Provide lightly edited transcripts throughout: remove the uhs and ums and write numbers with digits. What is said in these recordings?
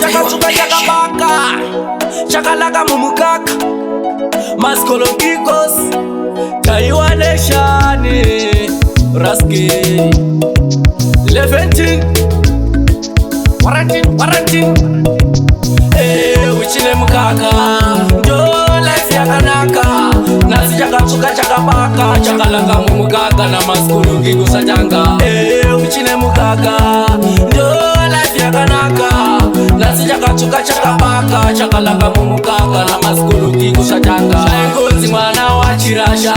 Chakachuka chakabaka chakalaka mumukaka maskolo kikos Taiwan neshani Raski 11 Waratin wichile mukaka ndo life yakanaka nasi chakachuka chakabaka chakalaka mumukaka na maskolo kikos achanga wichile mukaka ndo life yakanaka nasi chakachuka chakabaka chakalaka mumukaka na maskulu kikushatanga Shaengonzi mwana wa chirasha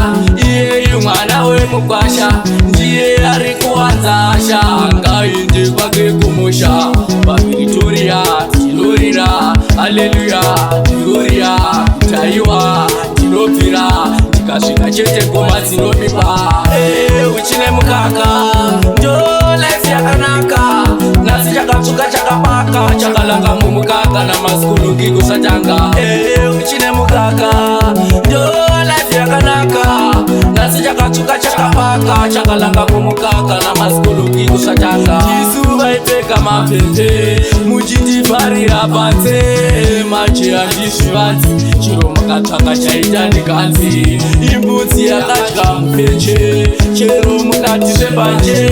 iyeyu mwana we mukwasha ndiye ari kuwanzasha ngaindi kwake kumusha Victoria tilorira haleluya gloria taiwa tinopira tikasvika chete koma dzinobipa uchine mukaka ndo life yakanaka nasi chakachuka chakabaka chakalaka mumukaka na maskulu kikushatanga uchine mukaka ndo life yakanaka nasi chakachuka chakabaka chakalaka mumukaka na maskulu kikushatanga izuva ipfeka mapete muchitifarira panze manje handizvivanzi chiro mukatsvaka chaita ndikanzi imbudzi yakadya mupeche chero mukati sepanje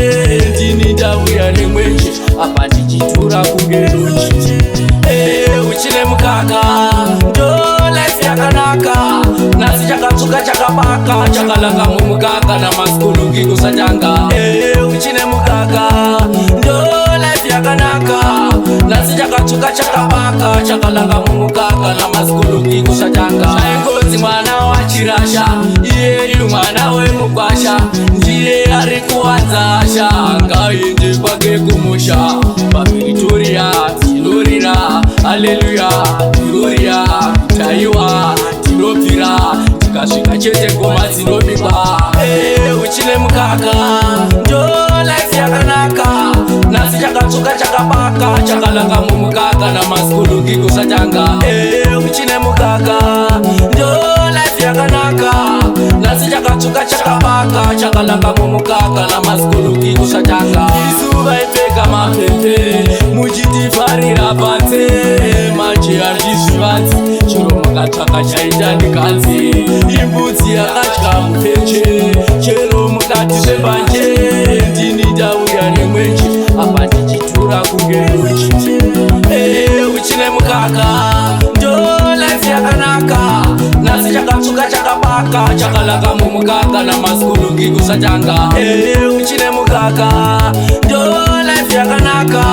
ndini ndauya nemwenje apa ndichitura kunge ruchi uchine mukaka ndo life yakanaka nasi chakatsuka chakabaka chakalaka mumukaka na maskulu kikusatanga uchine mukaka ndo life yakanaka nasi chakatsuka chakabaka chakalaka mumukaka na maskulu kikusatanga Shaengonzi mwana wa chirasha iyeyu mwana we mukwasha ndiye ari kuwanzasha ngaindi kwake kumusha Victoria tilorira haleluya gloria taiwa tinopira tikasvika chete koma dzinobikwa uchine mukaka ndo life yakanaka nasi chakatsuka chakabaka chakalaka mumukaka na maskulu kikusatanga uchine mukaka ndo life yakanaka nasi chakatsuka chakabaka chakalaka mumukaka na maskulu kikusatanga izuva ipfeka mapete muchitifarira panze manje handizvivanzi chiro mukatsvaka chaita ndikanzi imbudzi yakadya mupeche chero mukati sepanje ndini ndauya nemwenje apa ndichitura kunge ruchi uchine mukaka ndo life yakanaka nasi chakatsuka chakabaka chakalaka mumukaka na maskulu kikusatanga uchine mukaka ndo life yakanaka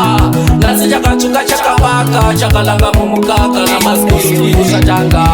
nasi chakatsuka chakabaka chakalaka mumukaka na maskulu kikusatanga